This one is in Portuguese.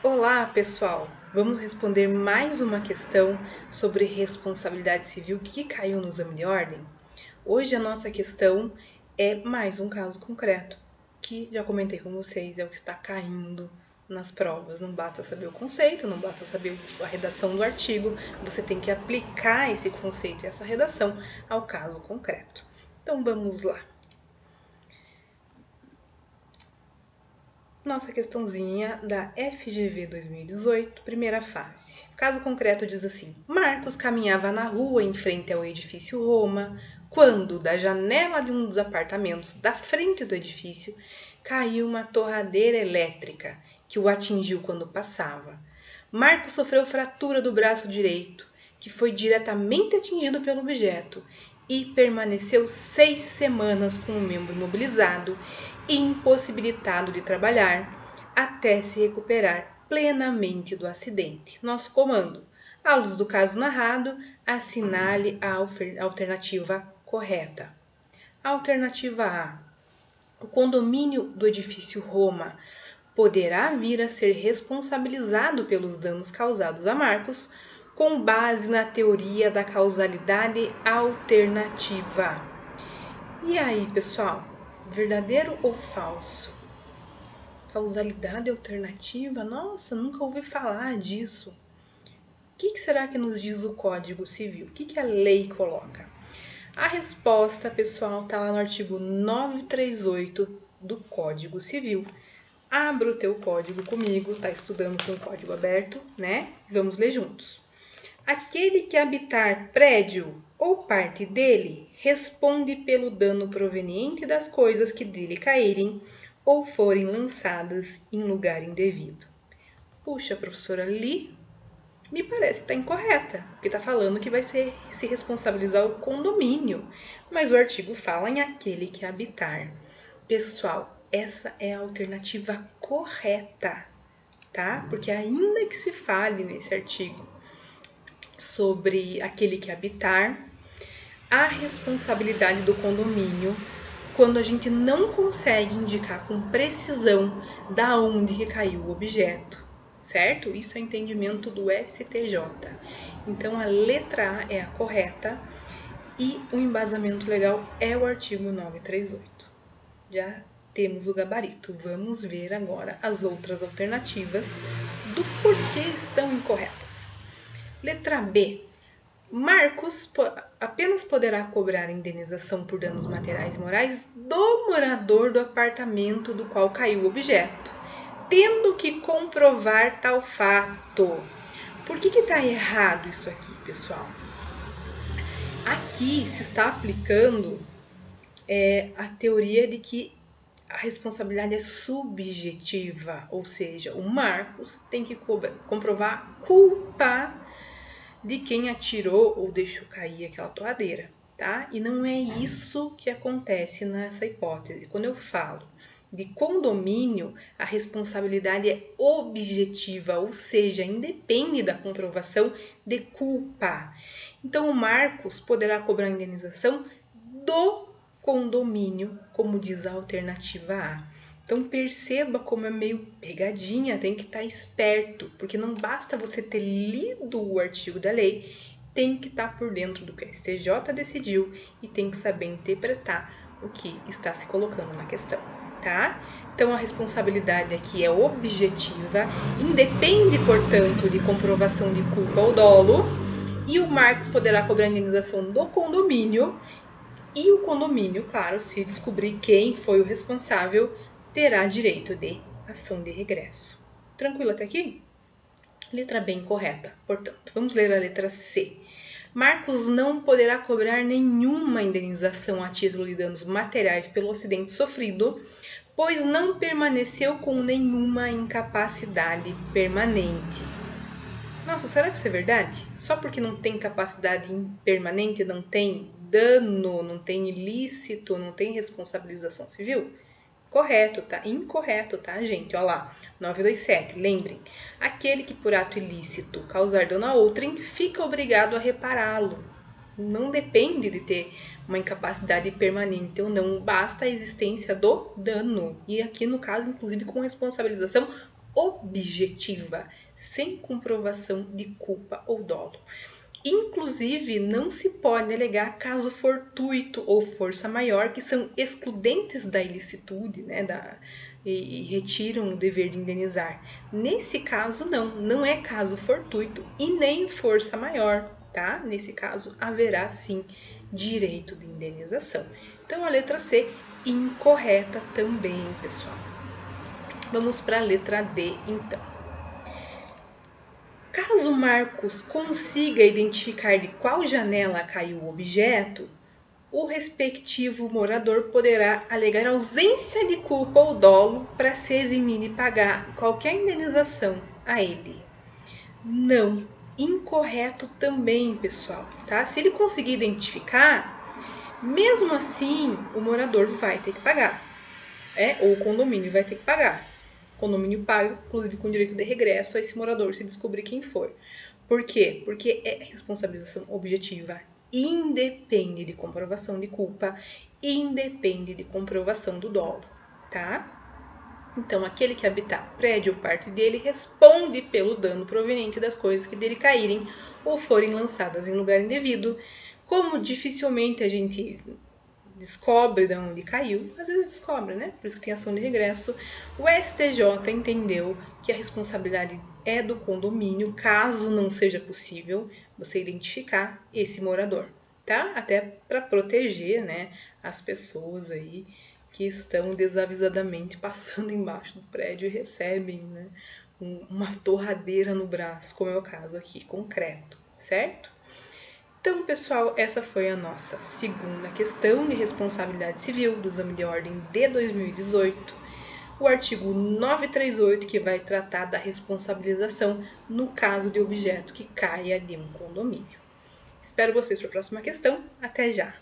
Olá, pessoal! Vamos responder mais uma questão sobre responsabilidade civil que caiu no exame de ordem. Hoje a nossa questão é mais um caso concreto, que já comentei com vocês, é o que está caindo nas provas. Não basta saber o conceito, não basta saber a redação do artigo, você tem que aplicar esse conceito e essa redação ao caso concreto. Então vamos lá. Nossa questãozinha da FGV 2018, primeira fase. Caso concreto diz assim: Marcos caminhava na rua em frente ao edifício Roma, quando da janela de um dos apartamentos da frente do edifício caiu uma torradeira elétrica que o atingiu quando passava. Marcos sofreu fratura do braço direito, que foi diretamente atingido pelo objeto, e permaneceu 6 semanas com o membro imobilizado e impossibilitado de trabalhar até se recuperar plenamente do acidente. Nosso comando: à luz do caso narrado, assinale a alternativa correta. Alternativa A: o condomínio do edifício Roma poderá vir a ser responsabilizado pelos danos causados a Marcos com base na teoria da causalidade alternativa. E aí, pessoal, verdadeiro ou falso? Causalidade alternativa? Nossa, nunca ouvi falar disso. O que será que nos diz o Código Civil? O que a lei coloca? A resposta, pessoal, está lá no artigo 938 do Código Civil. Abra o teu código comigo, tá estudando com o código aberto, né? Vamos ler juntos. Aquele que habitar prédio ou parte dele responde pelo dano proveniente das coisas que dele caírem ou forem lançadas em lugar indevido. Puxa, professora, ali me parece que está incorreta, porque está falando que vai se responsabilizar o condomínio, mas o artigo fala em aquele que habitar. Pessoal, essa é a alternativa correta, tá? Porque ainda que se fale nesse artigo sobre aquele que habitar, a responsabilidade do condomínio, quando a gente não consegue indicar com precisão da onde que caiu o objeto, certo? Isso é entendimento do STJ. Então a letra A é a correta e o embasamento legal é o artigo 938. Já temos o gabarito. Vamos ver agora as outras alternativas do porquê estão incorretas. Letra B. Marcos apenas poderá cobrar indenização por danos materiais e morais do morador do apartamento do qual caiu o objeto, tendo que comprovar tal fato. Por que está errado isso aqui, pessoal? Aqui se está aplicando a teoria de que a responsabilidade é subjetiva, ou seja, o Marcos tem que comprovar culpa de quem atirou ou deixou cair aquela torradeira, tá? E não é isso que acontece nessa hipótese. Quando eu falo de condomínio, a responsabilidade é objetiva, ou seja, independe da comprovação de culpa. Então, o Marcos poderá cobrar a indenização do condomínio, como diz a alternativa A. Então perceba como é meio pegadinha, tem que estar esperto, porque não basta você ter lido o artigo da lei, tem que estar por dentro do que a STJ decidiu e tem que saber interpretar o que está se colocando na questão, tá? Então a responsabilidade aqui é objetiva, independe, portanto, de comprovação de culpa ou dolo, e o Marcos poderá cobrar a indenização do condomínio, e o condomínio, claro, se descobrir quem foi o responsável, terá direito de ação de regresso. Tranquilo até aqui? Letra B incorreta, portanto. Vamos ler a letra C. Marcos não poderá cobrar nenhuma indenização a título de danos materiais pelo acidente sofrido, pois não permaneceu com nenhuma incapacidade permanente. Nossa, será que isso é verdade? Só porque não tem capacidade permanente, não tem dano, não tem ilícito, não tem responsabilização civil? Correto, tá? Incorreto, tá, gente? Olha lá, 927, lembrem. Aquele que por ato ilícito causar dano a outrem, fica obrigado a repará-lo. Não depende de ter uma incapacidade permanente ou não, basta a existência do dano. E aqui, no caso, inclusive com responsabilização objetiva, sem comprovação de culpa ou dolo. Inclusive, não se pode alegar caso fortuito ou força maior, que são excludentes da ilicitude, né, e retiram o dever de indenizar. Nesse caso, não é caso fortuito e nem força maior, tá? Nesse caso, haverá sim direito de indenização. Então, a letra C, incorreta também, pessoal. Vamos para a letra D, então. Caso Marcos consiga identificar de qual janela caiu o objeto, o respectivo morador poderá alegar ausência de culpa ou dolo para se eximir de pagar qualquer indenização a ele. Não, incorreto também, pessoal, tá? Se ele conseguir identificar, mesmo assim, o morador vai ter que pagar, ou o condomínio vai ter que pagar. O condomínio paga, inclusive com direito de regresso a esse morador, se descobrir quem foi. Por quê? Porque é responsabilização objetiva, independe de comprovação de culpa, independe de comprovação do dolo, tá? Então, aquele que habitar prédio ou parte dele responde pelo dano proveniente das coisas que dele caírem ou forem lançadas em lugar indevido. Como dificilmente a gente descobre de onde caiu, às vezes descobre, né? Por isso que tem ação de regresso. O STJ entendeu que a responsabilidade é do condomínio, caso não seja possível você identificar esse morador, tá? Até para proteger, né, as pessoas aí que estão desavisadamente passando embaixo do prédio e recebem, né, uma torradeira no braço, como é o caso aqui, concreto, certo? Então, pessoal, essa foi a nossa segunda questão de responsabilidade civil do exame de ordem de 2018. O artigo 938, que vai tratar da responsabilização no caso de objeto que caia de um condomínio. Espero vocês para a próxima questão. Até já!